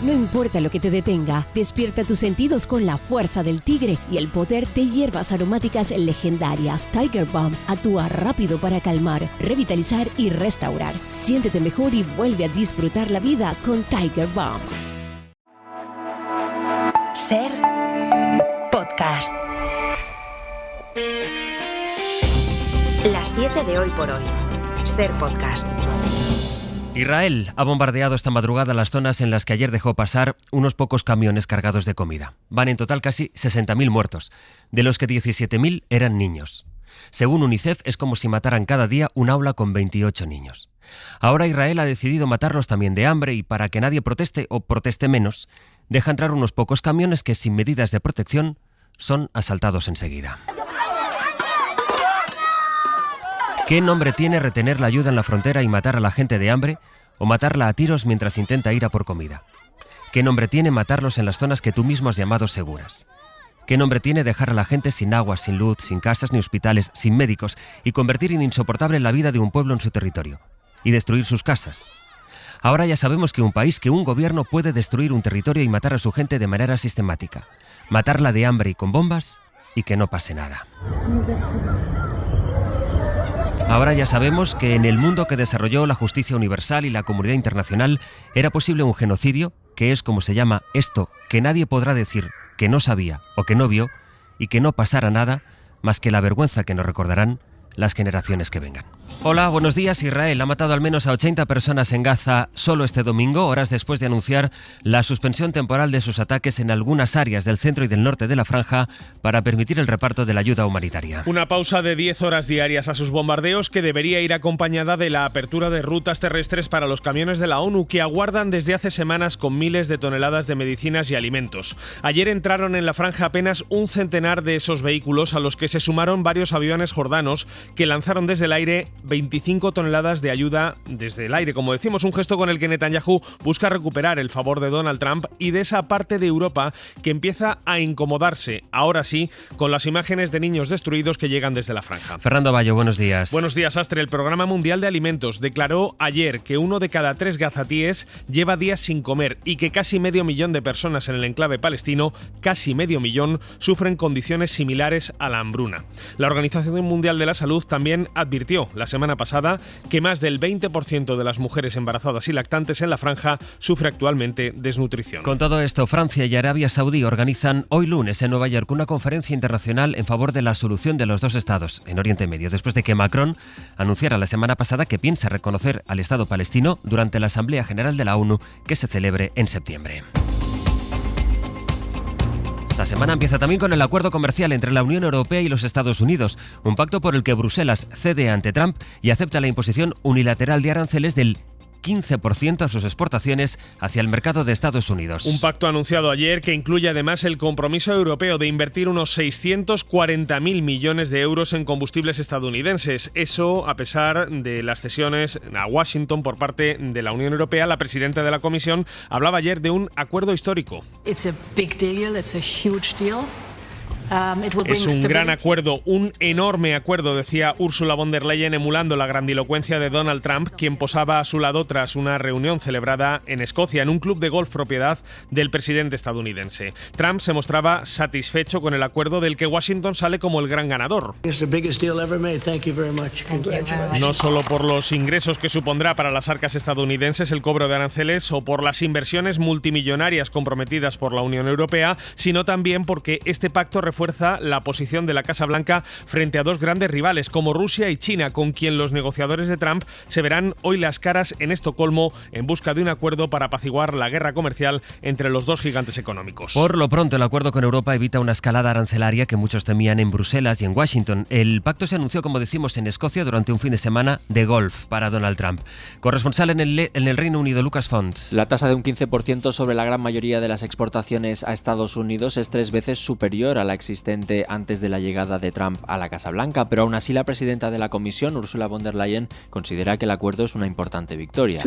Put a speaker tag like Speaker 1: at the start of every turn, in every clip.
Speaker 1: No importa lo que te detenga, despierta tus sentidos con la fuerza del tigre y el poder de hierbas aromáticas legendarias. Tiger Balm actúa rápido para calmar, revitalizar y restaurar. Siéntete mejor y vuelve a disfrutar la vida con Tiger Balm.
Speaker 2: Ser podcast. Las 7 de hoy por hoy. Ser podcast.
Speaker 3: Israel ha bombardeado esta madrugada las zonas en las que ayer dejó pasar unos pocos camiones cargados de comida. Van en total casi 60.000 muertos, de los que 17.000 eran niños. Según UNICEF, es como si mataran cada día un aula con 28 niños. Ahora Israel ha decidido matarlos también de hambre y para que nadie proteste o proteste menos, deja entrar unos pocos camiones que sin medidas de protección son asaltados enseguida. ¿Qué nombre tiene retener la ayuda en la frontera y matar a la gente de hambre o matarla a tiros mientras intenta ir a por comida? ¿Qué nombre tiene matarlos en las zonas que tú mismo has llamado seguras? ¿Qué nombre tiene dejar a la gente sin agua, sin luz, sin casas ni hospitales, sin médicos y convertir en insoportable la vida de un pueblo en su territorio y destruir sus casas? Ahora ya sabemos que un gobierno puede destruir un territorio y matar a su gente de manera sistemática, matarla de hambre y con bombas y que no pase nada. Ahora ya sabemos que en el mundo que desarrolló la justicia universal y la comunidad internacional era posible un genocidio, que es como se llama esto que nadie podrá decir que no sabía o que no vio y que no pasara nada más que la vergüenza que nos recordarán las generaciones que vengan. Hola, buenos días. Israel ha matado al menos a 80 personas en Gaza solo este domingo, horas después de anunciar la suspensión temporal de sus ataques en algunas áreas del centro y del norte de la franja para permitir el reparto de la ayuda humanitaria.
Speaker 4: Una pausa de 10 horas diarias a sus bombardeos que debería ir acompañada de la apertura de rutas terrestres para los camiones de la ONU que aguardan desde hace semanas con miles de toneladas de medicinas y alimentos. Ayer entraron en la franja apenas un centenar de esos vehículos a los que se sumaron varios aviones jordanos que lanzaron desde el aire 25 toneladas de ayuda desde el aire. Como decimos, un gesto con el que Netanyahu busca recuperar el favor de Donald Trump y de esa parte de Europa que empieza a incomodarse, ahora sí, con las imágenes de niños destruidos que llegan desde la franja.
Speaker 3: Fernando Bayo, buenos días.
Speaker 4: Buenos días, Astre. El Programa Mundial de Alimentos declaró ayer que 1 de cada 3 gazatíes lleva días sin comer y que casi medio millón de personas en el enclave palestino, casi medio millón, sufren condiciones similares a la hambruna. La Organización Mundial de la Salud también advirtió la semana pasada que más del 20% de las mujeres embarazadas y lactantes en la franja sufre actualmente desnutrición.
Speaker 3: Con todo esto, Francia y Arabia Saudí organizan hoy lunes en Nueva York una conferencia internacional en favor de la solución de los dos estados en Oriente Medio, después de que Macron anunciara la semana pasada que piensa reconocer al Estado palestino durante la Asamblea General de la ONU que se celebre en septiembre. Esta semana empieza también con el acuerdo comercial entre la Unión Europea y los Estados Unidos, un pacto por el que Bruselas cede ante Trump y acepta la imposición unilateral de aranceles del 15% a sus exportaciones hacia el mercado de Estados Unidos.
Speaker 4: Un pacto anunciado ayer que incluye además el compromiso europeo de invertir unos 640.000 millones de euros en combustibles estadounidenses. Eso a pesar de las cesiones a Washington por parte de la Unión Europea. La presidenta de la Comisión hablaba ayer de un acuerdo histórico.
Speaker 5: It's a big deal, it's a huge deal.
Speaker 4: Es un gran acuerdo, un enorme acuerdo, decía Ursula von der Leyen, emulando la grandilocuencia de Donald Trump, quien posaba a su lado tras una reunión celebrada en Escocia, en un club de golf propiedad del presidente estadounidense. Trump se mostraba satisfecho con el acuerdo del que Washington sale como el gran ganador. No solo por los ingresos que supondrá para las arcas estadounidenses el cobro de aranceles o por las inversiones multimillonarias comprometidas por la Unión Europea, sino también porque este pacto refuerza la posición de la Casa Blanca frente a dos grandes rivales como Rusia y China, con quien los negociadores de Trump se verán hoy las caras en Estocolmo en busca de un acuerdo para apaciguar la guerra comercial entre los dos gigantes económicos.
Speaker 3: Por lo pronto, el acuerdo con Europa evita una escalada arancelaria que muchos temían en Bruselas y en Washington. El pacto se anunció, como decimos, en Escocia durante un fin de semana de golf para Donald Trump. Corresponsal en el Reino Unido, Lucas Font.
Speaker 6: La tasa de un 15% sobre la gran mayoría de las exportaciones a Estados Unidos es 3 veces superior a la existente existente antes de la llegada de Trump a la Casa Blanca, pero aún así la presidenta de la Comisión, Ursula von der Leyen, considera que el acuerdo es una importante victoria.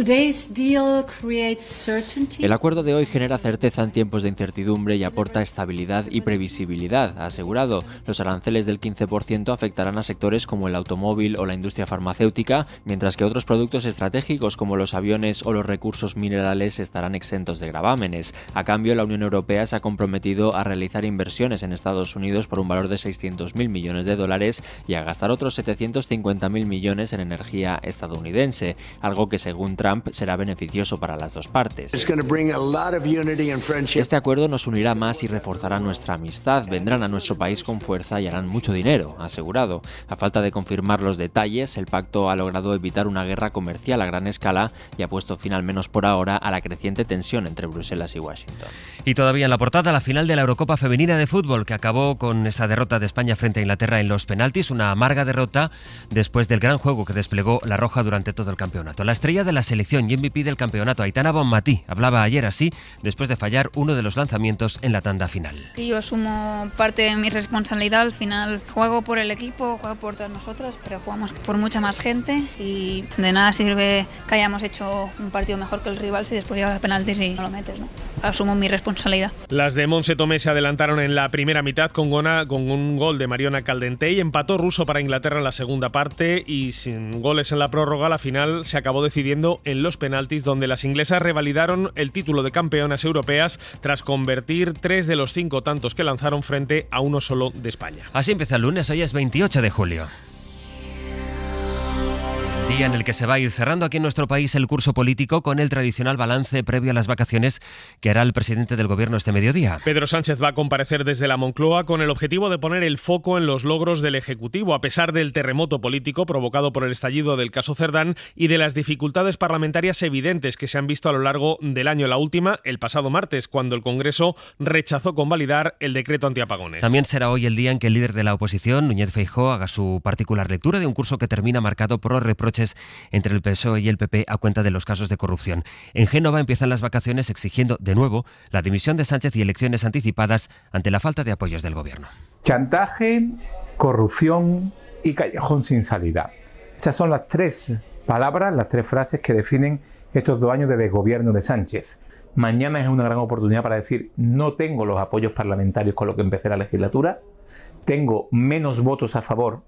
Speaker 6: El acuerdo de hoy genera certeza en tiempos de incertidumbre y aporta estabilidad y previsibilidad, ha asegurado. Los aranceles del 15% afectarán a sectores como el automóvil o la industria farmacéutica, mientras que otros productos estratégicos como los aviones o los recursos minerales estarán exentos de gravámenes. A cambio, la Unión Europea se ha comprometido a realizar inversiones en Estados Unidos por un valor de 600.000 millones de dólares y a gastar otros 750.000 millones en energía estadounidense, algo que según Trump será beneficioso para las dos partes. Este acuerdo nos unirá más y reforzará nuestra amistad, vendrán a nuestro país con fuerza y harán mucho dinero, ha asegurado. A falta de confirmar los detalles, el pacto ha logrado evitar una guerra comercial a gran escala y ha puesto fin, al menos por ahora, a la creciente tensión entre Bruselas y Washington.
Speaker 3: Y todavía en la portada, la final de la Eurocopa Femenina de Fútbol, que acabó con esa derrota de España frente a Inglaterra en los penaltis, una amarga derrota después del gran juego que desplegó la Roja durante todo el campeonato. La estrella de la selección y MVP del campeonato, Aitana Bonmatí, hablaba ayer así, después de fallar uno de los lanzamientos en la tanda final.
Speaker 7: Y yo asumo parte de mi responsabilidad. Al final juego por el equipo, juego por todas nosotras, pero jugamos por mucha más gente y de nada sirve que hayamos hecho un partido mejor que el rival si después llegas a penaltis y no lo metes, ¿no? Asumo mi responsabilidad.
Speaker 4: Las de Montse Tomé se adelantaron en la primera mitad con un gol de Mariona Caldentey. Empató Russo para Inglaterra en la segunda parte y sin goles en la prórroga, la final se acabó decidiendo en los penaltis, donde las inglesas revalidaron el título de campeonas europeas tras convertir 3 de los 5 tantos que lanzaron frente a uno solo de España.
Speaker 3: Así empieza el lunes, hoy es 28 de julio. Día en el que se va a ir cerrando aquí en nuestro país el curso político con el tradicional balance previo a las vacaciones que hará el presidente del gobierno este mediodía.
Speaker 4: Pedro Sánchez va a comparecer desde la Moncloa con el objetivo de poner el foco en los logros del Ejecutivo, a pesar del terremoto político provocado por el estallido del caso Cerdán y de las dificultades parlamentarias evidentes que se han visto a lo largo del año. La última, el pasado martes, cuando el Congreso rechazó convalidar el decreto antiapagones.
Speaker 3: También será hoy el día en que el líder de la oposición, Núñez Feijóo, haga su particular lectura de un curso que termina marcado por los reproches entre el PSOE y el PP a cuenta de los casos de corrupción. En Génova empiezan las vacaciones exigiendo, de nuevo, la dimisión de Sánchez y elecciones anticipadas ante la falta de apoyos del gobierno.
Speaker 8: Chantaje, corrupción y callejón sin salida. Esas son las 3 palabras, las 3 frases que definen estos 2 años de desgobierno de Sánchez. Mañana es una gran oportunidad para decir: no tengo los apoyos parlamentarios con los que empecé la legislatura, tengo menos votos a favor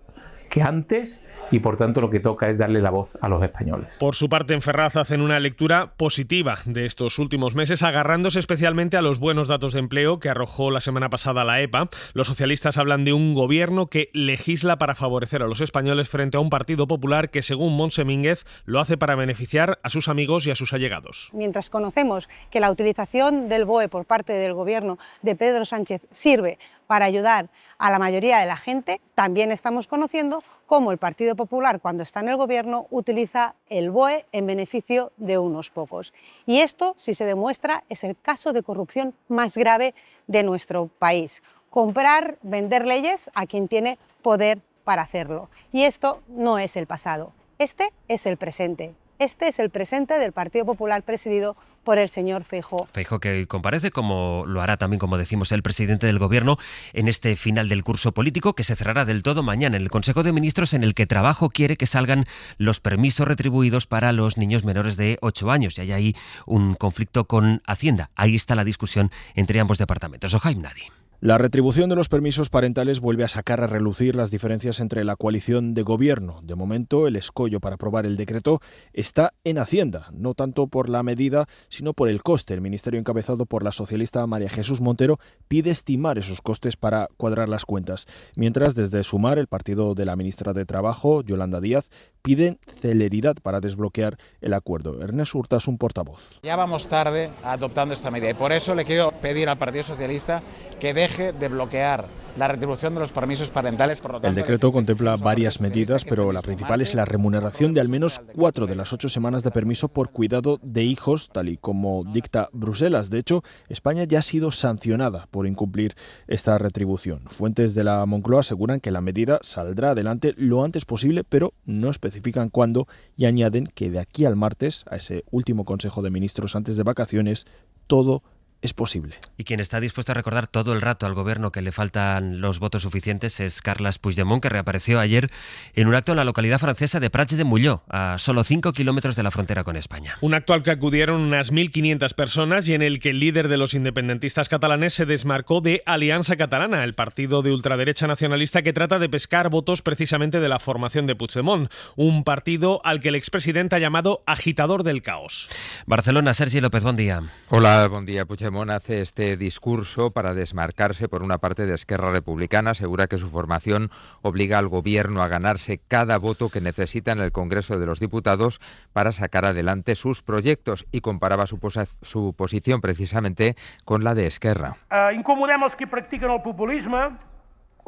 Speaker 8: que antes y por tanto lo que toca es darle la voz a los españoles.
Speaker 4: Por su parte, en Ferraz hacen una lectura positiva de estos últimos meses, agarrándose especialmente a los buenos datos de empleo que arrojó la semana pasada la EPA. Los socialistas hablan de un gobierno que legisla para favorecer a los españoles frente a un Partido Popular que, según Montse Mínguez, lo hace para beneficiar a sus amigos y a sus allegados.
Speaker 9: Mientras conocemos que la utilización del BOE por parte del gobierno de Pedro Sánchez sirve para ayudar a la mayoría de la gente, también estamos conociendo cómo el Partido Popular, cuando está en el gobierno, utiliza el BOE en beneficio de unos pocos. Y esto, si se demuestra, es el caso de corrupción más grave de nuestro país. Comprar, vender leyes a quien tiene poder para hacerlo. Y esto no es el pasado, este es el presente. Este es el presente del Partido Popular presidido por el señor Feijóo.
Speaker 3: Feijóo que comparece, como lo hará también, como decimos, el presidente del Gobierno en este final del curso político que se cerrará del todo mañana en el Consejo de Ministros, en el que Trabajo quiere que salgan los permisos retribuidos para los niños menores de 8 años. Y hay ahí un conflicto con Hacienda. Ahí está la discusión entre ambos departamentos. Ojaim Nadi.
Speaker 10: La retribución de los permisos parentales vuelve a sacar a relucir las diferencias entre la coalición de gobierno. De momento, el escollo para aprobar el decreto está en Hacienda, no tanto por la medida, sino por el coste. El ministerio, encabezado por la socialista María Jesús Montero, pide estimar esos costes para cuadrar las cuentas. Mientras, desde Sumar, el partido de la ministra de Trabajo, Yolanda Díaz, piden celeridad para desbloquear el acuerdo. Ernest Urtasun, portavoz.
Speaker 11: Ya vamos tarde adoptando esta medida y por eso le quiero pedir al Partido Socialista que deje de bloquear la retribución de los permisos parentales. Por lo tanto,
Speaker 10: el decreto contempla varias medidas, pero la principal es la remuneración de al menos 4 de las 8 semanas de permiso por cuidado de hijos, tal y como dicta Bruselas. De hecho, España ya ha sido sancionada por incumplir esta retribución. Fuentes de la Moncloa aseguran que la medida saldrá adelante lo antes posible, pero no especifican cuándo, y añaden que de aquí al martes, a ese último Consejo de Ministros antes de vacaciones, todo es posible.
Speaker 3: Y quien está dispuesto a recordar todo el rato al gobierno que le faltan los votos suficientes es Carles Puigdemont, que reapareció ayer en un acto en la localidad francesa de Prats de Molló, a solo 5 kilómetros de la frontera con España.
Speaker 4: Un acto al que acudieron unas 1.500 personas y en el que el líder de los independentistas catalanes se desmarcó de Aliança Catalana, el partido de ultraderecha nacionalista que trata de pescar votos precisamente de la formación de Puigdemont, un partido al que el expresidente ha llamado agitador del caos.
Speaker 3: Barcelona, Sergi López, buen día.
Speaker 12: Hola, buen día. Puigdemont hace este discurso para desmarcarse por una parte de Esquerra Republicana. Asegura que su formación obliga al gobierno a ganarse cada voto que necesita en el Congreso de los Diputados para sacar adelante sus proyectos y comparaba su posición precisamente con la de Esquerra.
Speaker 13: Incomodem els que practiquen el populisme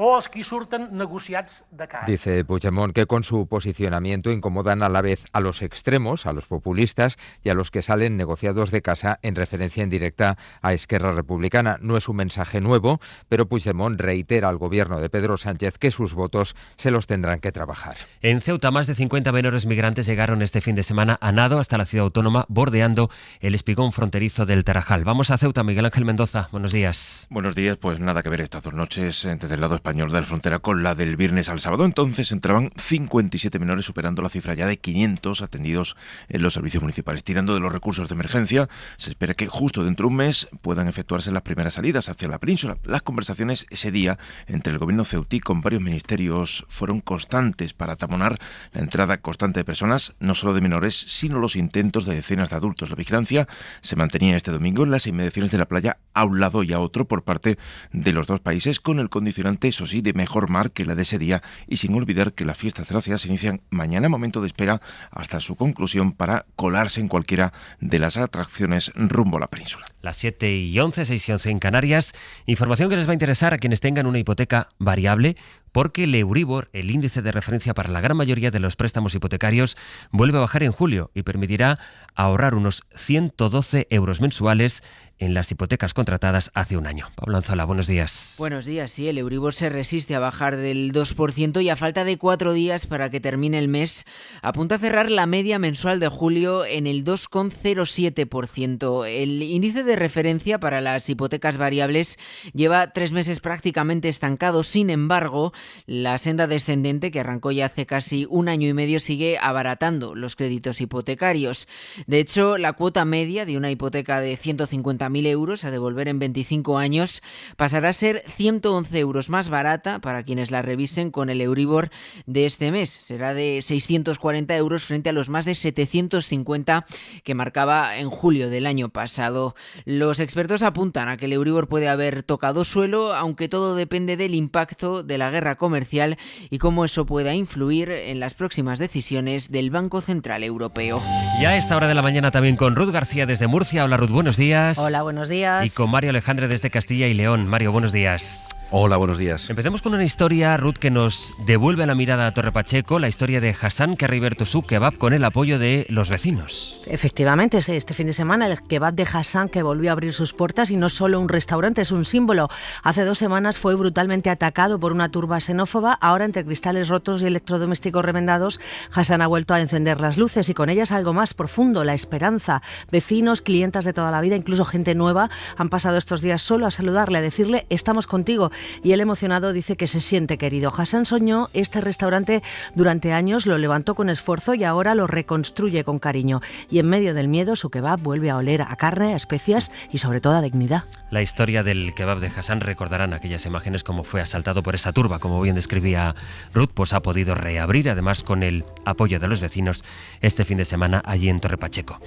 Speaker 13: o els que surten negociats de casa.
Speaker 12: Dice Puigdemont que con su posicionamiento incomodan a la vez a los extremos, a los populistas y a los que salen negociados de casa, en referencia indirecta a Esquerra Republicana. No es un mensaje nuevo, pero Puigdemont reitera al gobierno de Pedro Sánchez que sus votos se los tendrán que trabajar.
Speaker 3: En Ceuta, más de 50 menores migrantes llegaron este fin de semana a nado hasta la ciudad autónoma, bordeando el espigón fronterizo del Tarajal. Vamos a Ceuta, Miguel Ángel Mendoza. Buenos días.
Speaker 14: Buenos días. Pues nada que ver estas dos noches desde el lado español de la frontera con la del viernes al sábado. Entonces entraban 57 menores, superando la cifra ya de 500 atendidos en los servicios municipales. Tirando de los recursos de emergencia, se espera que justo dentro de un mes puedan efectuarse las primeras salidas hacia la península. Las conversaciones ese día entre el gobierno ceutí con varios ministerios fueron constantes para taponar la entrada constante de personas, no solo de menores, sino los intentos de decenas de adultos. La vigilancia se mantenía este domingo en las inmediaciones de la playa a un lado y a otro por parte de los dos países, con el condicionante, eso sí, de mejor mar que la de ese día, y sin olvidar que las fiestas de la ciudad se inician mañana, momento de espera hasta su conclusión para colarse en cualquiera de las atracciones rumbo a la península.
Speaker 3: Las 7:11, 6:11 en Canarias. Información que les va a interesar a quienes tengan una hipoteca variable, porque el Euribor, el índice de referencia para la gran mayoría de los préstamos hipotecarios, vuelve a bajar en julio y permitirá ahorrar unos 112 euros mensuales en las hipotecas contratadas hace un año. Pablo Anzola, buenos días.
Speaker 15: Buenos días, sí, el Euribor se resiste a bajar del 2% y a falta de 4 días para que termine el mes, apunta a cerrar la media mensual de julio en el 2,07%. El índice de referencia para las hipotecas variables lleva 3 meses prácticamente estancado. Sin embargo, la senda descendente, que arrancó ya hace casi un año y medio, sigue abaratando los créditos hipotecarios. De hecho, la cuota media de una hipoteca de 150.000 euros a devolver en 25 años pasará a ser 111 euros más barata para quienes la revisen con el Euribor de este mes. Será de 640 euros frente a los más de 750 que marcaba en julio del año pasado. Los expertos apuntan a que el Euribor puede haber tocado suelo, aunque todo depende del impacto de la guerra comercial y cómo eso pueda influir en las próximas decisiones del Banco Central Europeo.
Speaker 3: Y a esta hora de la mañana también con Ruth García desde Murcia. Hola Ruth, buenos días.
Speaker 16: Hola, buenos días.
Speaker 3: Y con Mario Alejandre desde Castilla y León. Mario, buenos días.
Speaker 17: Hola, buenos días.
Speaker 3: Empecemos con una historia, Ruth, que nos devuelve la mirada a Torre Pacheco, la historia de Hassan, que ha reabierto su kebab con el apoyo de los vecinos.
Speaker 16: Efectivamente, este fin de semana el kebab de Hassan, que volvió a abrir sus puertas, y no solo un restaurante, es un símbolo. Hace 2 semanas fue brutalmente atacado por una turba xenófoba. Ahora, entre cristales rotos y electrodomésticos remendados, Hassan ha vuelto a encender las luces y con ellas algo más profundo, la esperanza. Vecinos, clientas de toda la vida, incluso gente nueva, han pasado estos días solo a saludarle, a decirle estamos contigo. Y él, emocionado, dice que se siente querido. Hassan soñó este restaurante durante años, lo levantó con esfuerzo y ahora lo reconstruye con cariño. Y en medio del miedo, su kebab vuelve a oler a carne, a especias y sobre todo a dignidad.
Speaker 3: La historia del kebab de Hassan, recordarán aquellas imágenes como fue asaltado por esa turba, como bien describía Ruth, pues ha podido reabrir, además con el apoyo de los vecinos, este fin de semana allí en Torre Pacheco.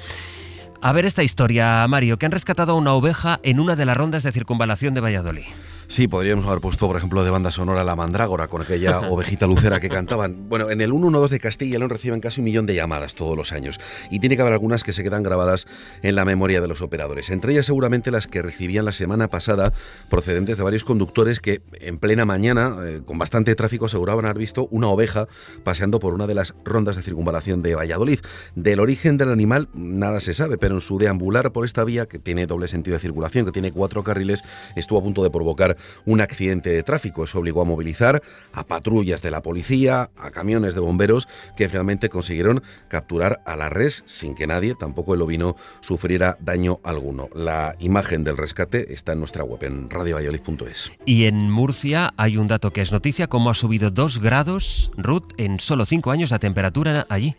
Speaker 3: A ver esta historia, Mario, que han rescatado a una oveja en una de las rondas de circunvalación de Valladolid.
Speaker 17: Sí, podríamos haber puesto, por ejemplo, de banda sonora La Mandrágora, con aquella ovejita lucera que cantaban. Bueno, en el 112 de Castilla y León reciben casi 1 millón de llamadas todos los años. Y tiene que haber algunas que se quedan grabadas en la memoria de los operadores. Entre ellas, seguramente, las que recibían la semana pasada, procedentes de varios conductores que, en plena mañana, con bastante tráfico, aseguraban haber visto una oveja paseando por una de las rondas de circunvalación de Valladolid. Del origen del animal, nada se sabe, pero en su deambular por esta vía, que tiene doble sentido de circulación, que tiene 4 carriles, estuvo a punto de provocar un accidente de tráfico. Eso obligó a movilizar a patrullas de la policía, a camiones de bomberos, que finalmente consiguieron capturar a la res sin que nadie, tampoco el ovino, sufriera daño alguno. La imagen del rescate está en nuestra web, en radiovalladolid.es.
Speaker 3: Y en Murcia hay un dato que es noticia: cómo ha subido 2 grados, Ruth, en solo 5 años la temperatura allí.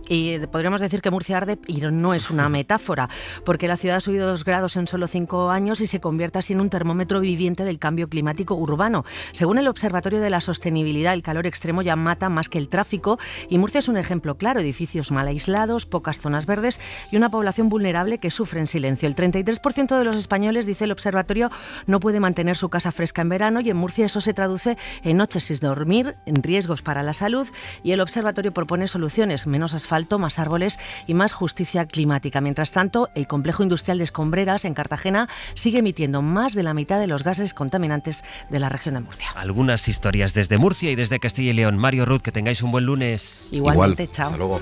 Speaker 16: Y podríamos decir que Murcia arde, y no es una metáfora, porque la ciudad ha subido 2 grados en solo 5 años y se convierte así en un termómetro viviente del cambio climático urbano. Según el Observatorio de la Sostenibilidad, el calor extremo ya mata más que el tráfico, y Murcia es un ejemplo claro: edificios mal aislados, pocas zonas verdes y una población vulnerable que sufre en silencio. El 33% de los españoles, dice el observatorio, no puede mantener su casa fresca en verano, y en Murcia eso se traduce en noches sin dormir, en riesgos para la salud, y el observatorio propone soluciones: menos asfalto, más árboles y más justicia climática. Mientras tanto, el complejo industrial de Escombreras, en Cartagena, sigue emitiendo más de la mitad de los gases contaminantes de la región de Murcia.
Speaker 3: Algunas historias desde Murcia y desde Castilla y León. Mario, Ruth, que tengáis un buen lunes.
Speaker 16: Igualmente, chao.
Speaker 17: Hasta luego.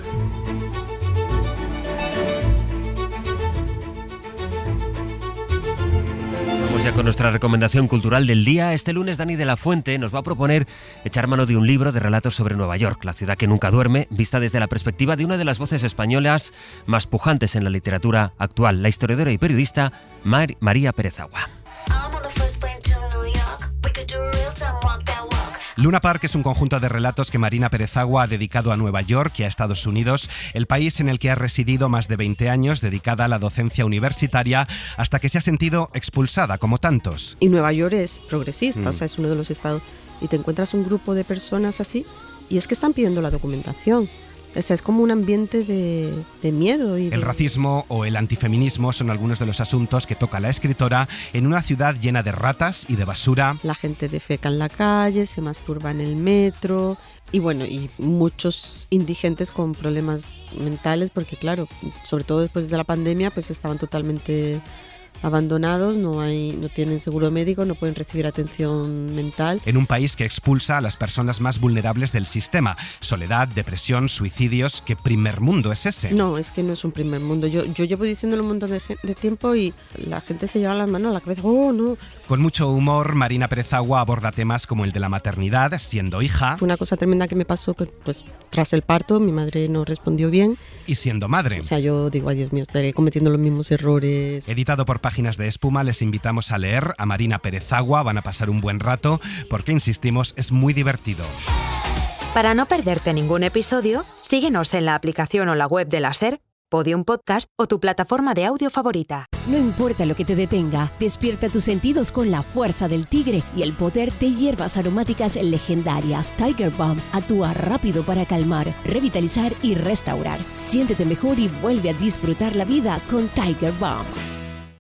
Speaker 3: Ya con nuestra recomendación cultural del día. Este lunes Dani de la Fuente nos va a proponer echar mano de un libro de relatos sobre Nueva York, la ciudad que nunca duerme, vista desde la perspectiva de una de las voces españolas más pujantes en la literatura actual, la historiadora y periodista María Pérez Agua.
Speaker 18: Luna Park es un conjunto de relatos que Marina Pérez Agua ha dedicado a Nueva York y a Estados Unidos, el país en el que ha residido más de 20 años, dedicada a la docencia universitaria, hasta que se ha sentido expulsada, como tantos.
Speaker 19: Y Nueva York es progresista, o sea, es uno de los estados, y te encuentras un grupo de personas así, y es que están pidiendo la documentación. O sea, es como un ambiente de miedo.
Speaker 18: El racismo o el antifeminismo son algunos de los asuntos que toca la escritora en una ciudad llena de ratas y de basura.
Speaker 19: La gente defeca en la calle, se masturba en el metro y bueno, y muchos indigentes con problemas mentales porque claro, sobre todo después de la pandemia, pues estaban totalmente abandonados, no tienen seguro médico, no pueden recibir atención mental.
Speaker 18: En un país que expulsa a las personas más vulnerables del sistema. Soledad, depresión, suicidios. ¿Qué primer mundo es ese?
Speaker 19: No, es que no es un primer mundo. Yo llevo diciéndolo un montón de tiempo y la gente se lleva las manos a la cabeza. ¡Oh, no!
Speaker 18: Con mucho humor, Marina Pérez Agua aborda temas como el de la maternidad, siendo hija.
Speaker 19: Fue una cosa tremenda que me pasó, que pues tras el parto mi madre no respondió bien.
Speaker 18: Y siendo madre.
Speaker 19: O sea, yo digo, ay Dios mío, estaré cometiendo los mismos errores.
Speaker 18: Editado por Páginas de Espuma, les invitamos a leer a Marina Pérez Agua. Van a pasar un buen rato porque, insistimos, es muy divertido.
Speaker 2: Para no perderte ningún episodio, síguenos en la aplicación o la web de la SER, Podium Podcast o tu plataforma de audio favorita.
Speaker 1: No importa lo que te detenga, despierta tus sentidos con la fuerza del tigre y el poder de hierbas aromáticas legendarias. Tiger Balm actúa rápido para calmar, revitalizar y restaurar. Siéntete mejor y vuelve a disfrutar la vida con Tiger Balm.